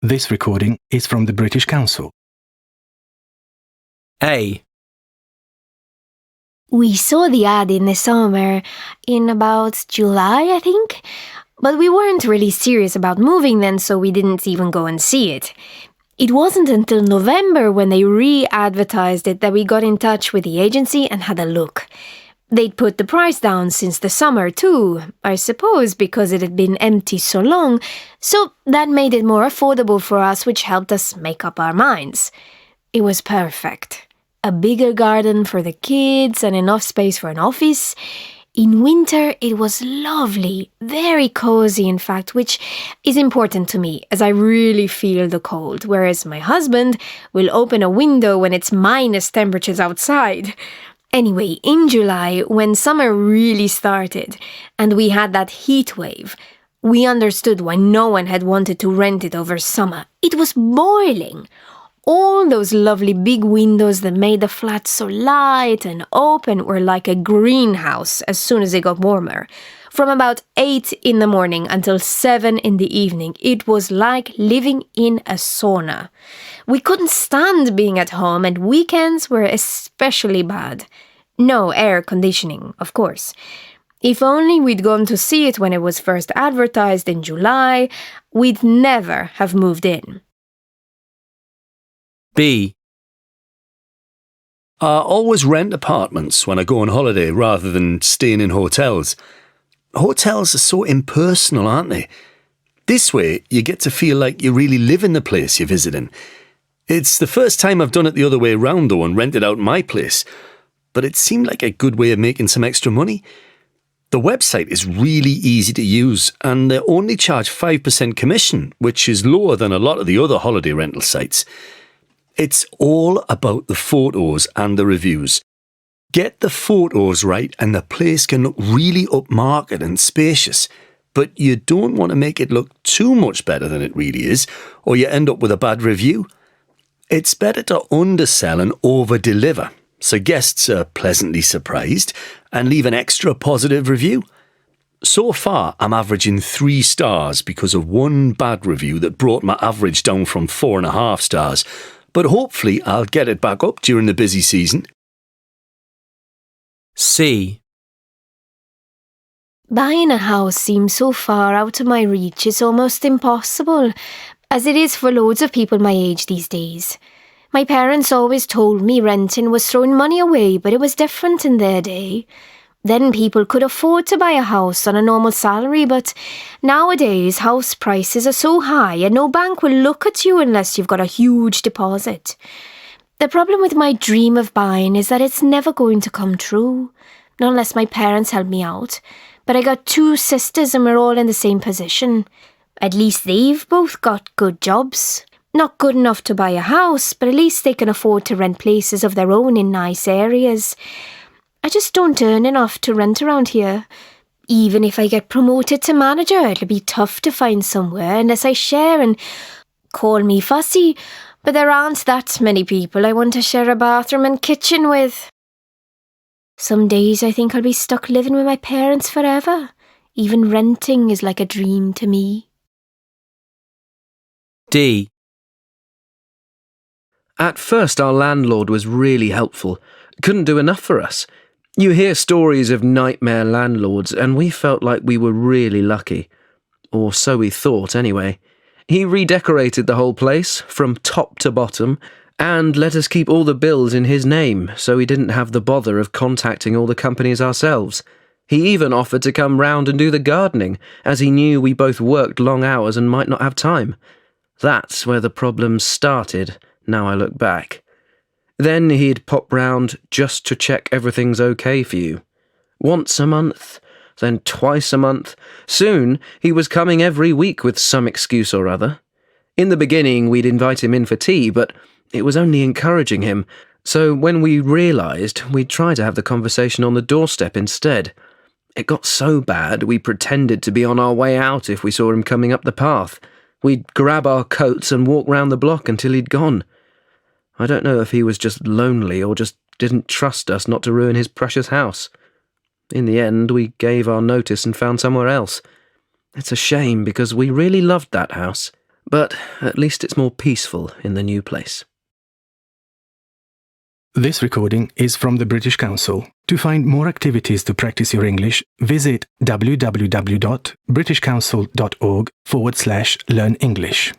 This recording is from the British Council. A. We saw the ad in the summer, in about July, I think. But we weren't really serious about moving then, so we didn't even go and see it. It wasn't until November when they re-advertised it that we got in touch with the agency and had a look. They'd put the price down since the summer too, I suppose because it had been empty so long, so that made it more affordable for us, which helped us make up our minds. It was perfect. A bigger garden for the kids and enough space for an office. In winter, it was lovely, very cozy in fact, which is important to me as I really feel the cold, whereas my husband will open a window when it's minus temperatures outside. Anyway, in July, when summer really started and we had that heat wave, we understood why no one had wanted to rent it over summer. It was boiling. All those lovely big windows that made the flat so light and open were like a greenhouse as soon as it got warmer. From about 8 in the morning until 7 in the evening, it was like living in a sauna. We couldn't stand being at home, and weekends were especially bad. No air conditioning, of course. If only we'd gone to see it when it was first advertised in July, we'd never have moved in. B. I always rent apartments when I go on holiday rather than staying in hotels. Hotels are so impersonal, aren't they? This way, you get to feel like you really live in the place you're visiting. It's the first time I've done it the other way around though and rented out my place, but it seemed like a good way of making some extra money. The website is really easy to use and they only charge 5% commission, which is lower than a lot of the other holiday rental sites. It's all about the photos and the reviews. Get the photos right and the place can look really upmarket and spacious, but you don't want to make it look too much better than it really is, or you end up with a bad review. It's better to undersell and over-deliver, so guests are pleasantly surprised and leave an extra positive review. So far, I'm averaging 3 stars because of one bad review that brought my average down from 4.5 stars, but hopefully I'll get it back up during the busy season. C. Buying a house seems so far out of my reach, it's almost impossible, as it is for loads of people my age these days. My parents always told me renting was throwing money away, but it was different in their day. Then people could afford to buy a house on a normal salary, but nowadays house prices are so high and no bank will look at you unless you've got a huge deposit. The problem with my dream of buying is that it's never going to come true, not unless my parents help me out. But I got 2 sisters and we're all in the same position. At least they've both got good jobs. Not good enough to buy a house, but at least they can afford to rent places of their own in nice areas. I just don't earn enough to rent around here. Even if I get promoted to manager, it'll be tough to find somewhere unless I share, and call me fussy, but there aren't that many people I want to share a bathroom and kitchen with. Some days I think I'll be stuck living with my parents forever. Even renting is like a dream to me. D. At first our landlord was really helpful. Couldn't do enough for us. You hear stories of nightmare landlords and we felt like we were really lucky. Or so we thought anyway. He redecorated the whole place from top to bottom and let us keep all the bills in his name so we didn't have the bother of contacting all the companies ourselves. He even offered to come round and do the gardening, as he knew we both worked long hours and might not have time. That's where the problems started, now I look back. Then he'd pop round just to check everything's okay for you. Once a month, then twice a month. Soon he was coming every week with some excuse or other. In the beginning we'd invite him in for tea, but it was only encouraging him, so when we realised, we'd try to have the conversation on the doorstep instead. It got so bad we pretended to be on our way out if we saw him coming up the path. We'd grab our coats and walk round the block until he'd gone. I don't know if he was just lonely or just didn't trust us not to ruin his precious house. In the end, we gave our notice and found somewhere else. It's a shame because we really loved that house. but at least it's more peaceful in the new place. This recording is from the British Council. To find more activities to practice your English, visit www.britishcouncil.org/learn English.